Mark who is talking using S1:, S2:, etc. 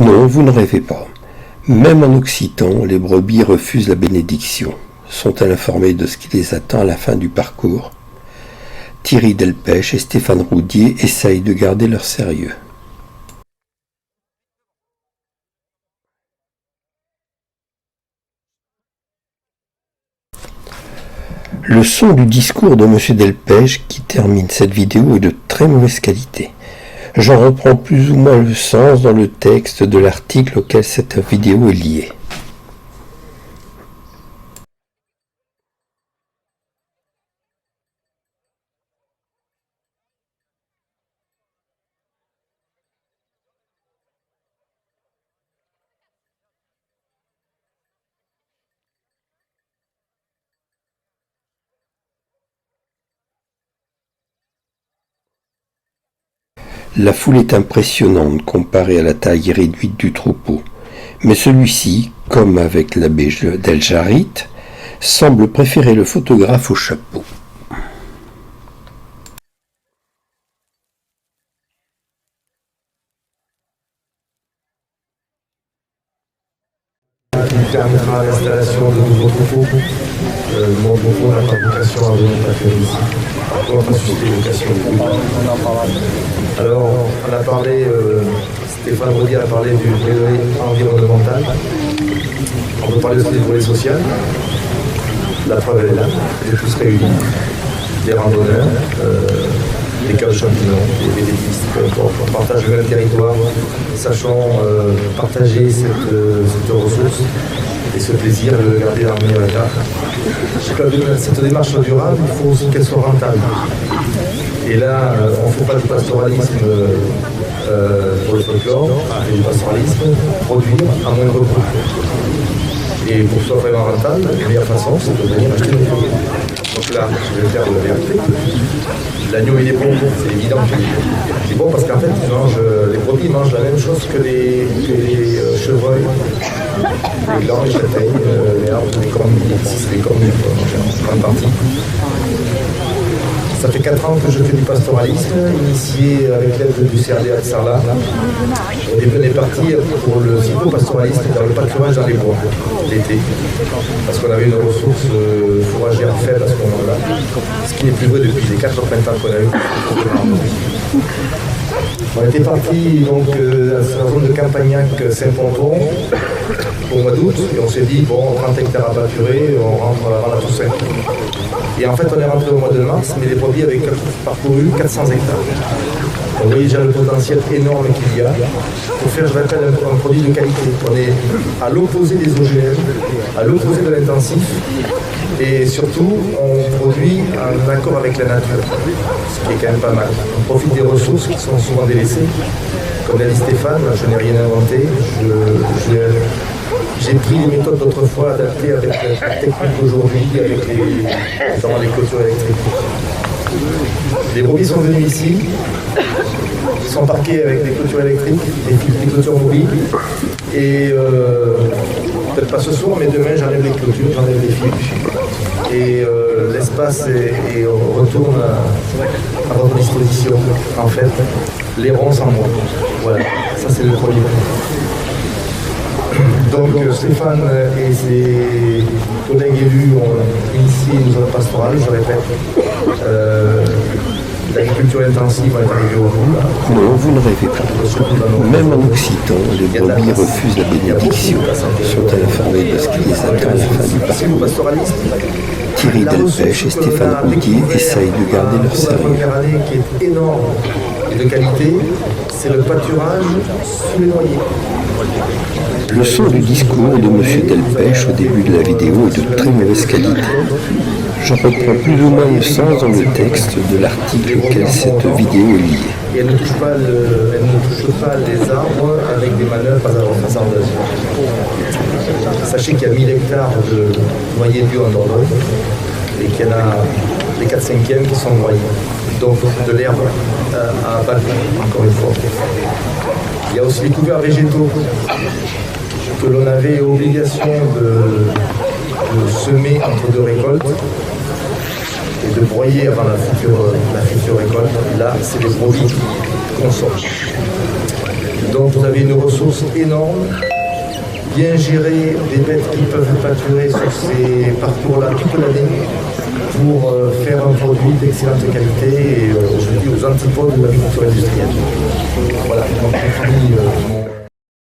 S1: Non, vous ne rêvez pas. Même en Occitan, les brebis refusent la bénédiction. Sont-elles informées de ce qui les attend à la fin du parcours? Thierry Delpech et Stéphane Roudier essayent de garder leur sérieux. Le son du discours de M. Delpech qui termine cette vidéo est de très mauvaise qualité. J'en reprends plus ou moins le sens dans le texte de l'article auquel cette vidéo est liée. La foule est impressionnante comparée à la taille réduite du troupeau, mais celui-ci, comme avec l'abbé d'El Jarit, semble préférer le photographe au chapeau.
S2: Qui permettra l'installation de nouveaux troupeaux. Mon troupeau n'a pas vocation à venir passer ici. On va pas susciter vocation. Alors, on a parlé, Stéphane Roudier a parlé du volet environnemental. On peut parler aussi du volet social. La preuve est là, les tous réunis. Des randonneurs, des cas de champignons, des vététistes, peu importe. On partage le même territoire, sachant partager cette ressource et ce plaisir de le garder dans le meilleur état. Cette démarche durable, il faut aussi qu'elle soit rentable. Et là, on ne fait pas du pastoralisme pour le folklore, on fait du pastoralisme, produire à moindre coût. Et pour que ce soit vraiment rentable, la meilleure façon, c'est de venir acheter nos produits. Donc là, je vais faire de la vérité. L'agneau, il est bon, c'est évident. C'est bon parce qu'en fait, les brebis mangent la même chose que les chevreuils, les glands, les châtaignes, les arbres, les cornues, les cornues, en grande partie. Ça fait 4 ans que je fais du pastoralisme, initié avec l'aide du CRD à Sarlat. Au début, on est parti pour le cyclo-pastoralisme dans le pâturage dans les bois, l'été. Parce qu'on avait une ressource fourragère faible à ce moment-là. Ce qui n'est plus vrai depuis les 4 printemps qu'on a eu. On était parti donc dans la zone de Campagnac-Saint-Ponton au mois d'août et on s'est dit, bon, 30 hectares à pâturer, on rentre avant la Toussaint. Et en fait, on est rentré au mois de mars, mais les brebis avaient parcouru 400 hectares. Vous voyez déjà le potentiel énorme qu'il y a pour faire, je rappelle, un produit de qualité. On est à l'opposé des OGM, à l'opposé de l'intensif, et surtout, on produit en accord avec la nature, ce qui est quand même pas mal. On profite des ressources qui sont souvent délaissées. Comme l'a dit Stéphane, je n'ai rien inventé. J'ai pris les méthodes d'autrefois adaptées avec la technique d'aujourd'hui, avec notamment les clôtures électriques. Les brebis sont venus ici, ils sont parqués avec des clôtures électriques, des clôtures mobiles. Et peut-être pas ce soir, mais demain j'enlève les clôtures, j'enlève les fils. Et l'espace retourne à votre disposition. En fait, les ronds sans moi. Voilà, ça c'est le premier. Donc Stéphane et ses collègues élus ont initié une zone pastorale, je répète. L'agriculture intensive est arrivée au bout.
S1: Non, vous ne rêvez pas. Même en Occitan, les brebis refusent la bénédiction. Sont-elles informées de ce qui les attend à la fin du parcours? Thierry Delpech et Stéphane Roudier essayent de garder leur sérieux.
S2: La première année qui est énorme et de qualité, c'est le pâturage sous les noyers.
S1: Le son du discours de M. Delpech au début de la vidéo est de très mauvaise qualité. J'en reprends plus ou moins le sens dans le texte de l'article auquel cette vidéo est liée.
S2: Et elle ne touche pas les arbres avec des manœuvres hasardeuses. Sachez qu'il y a 1000 hectares de noyers bio en Dordogne et qu'il y en a les 4/5e qui sont noyés. Donc de l'herbe à bas, encore une fois. Il y a aussi les couverts végétaux que l'on avait obligation de semer entre 2 récoltes et de broyer avant la future récolte. Là, c'est les brebis qui consomment. Donc vous avez une ressource énorme, bien gérer des bêtes qui peuvent pâturer sur ces parcours-là toute l'année pour faire un produit d'excellente qualité et je dis aux antipodes de l'agriculture industrielle. Voilà, donc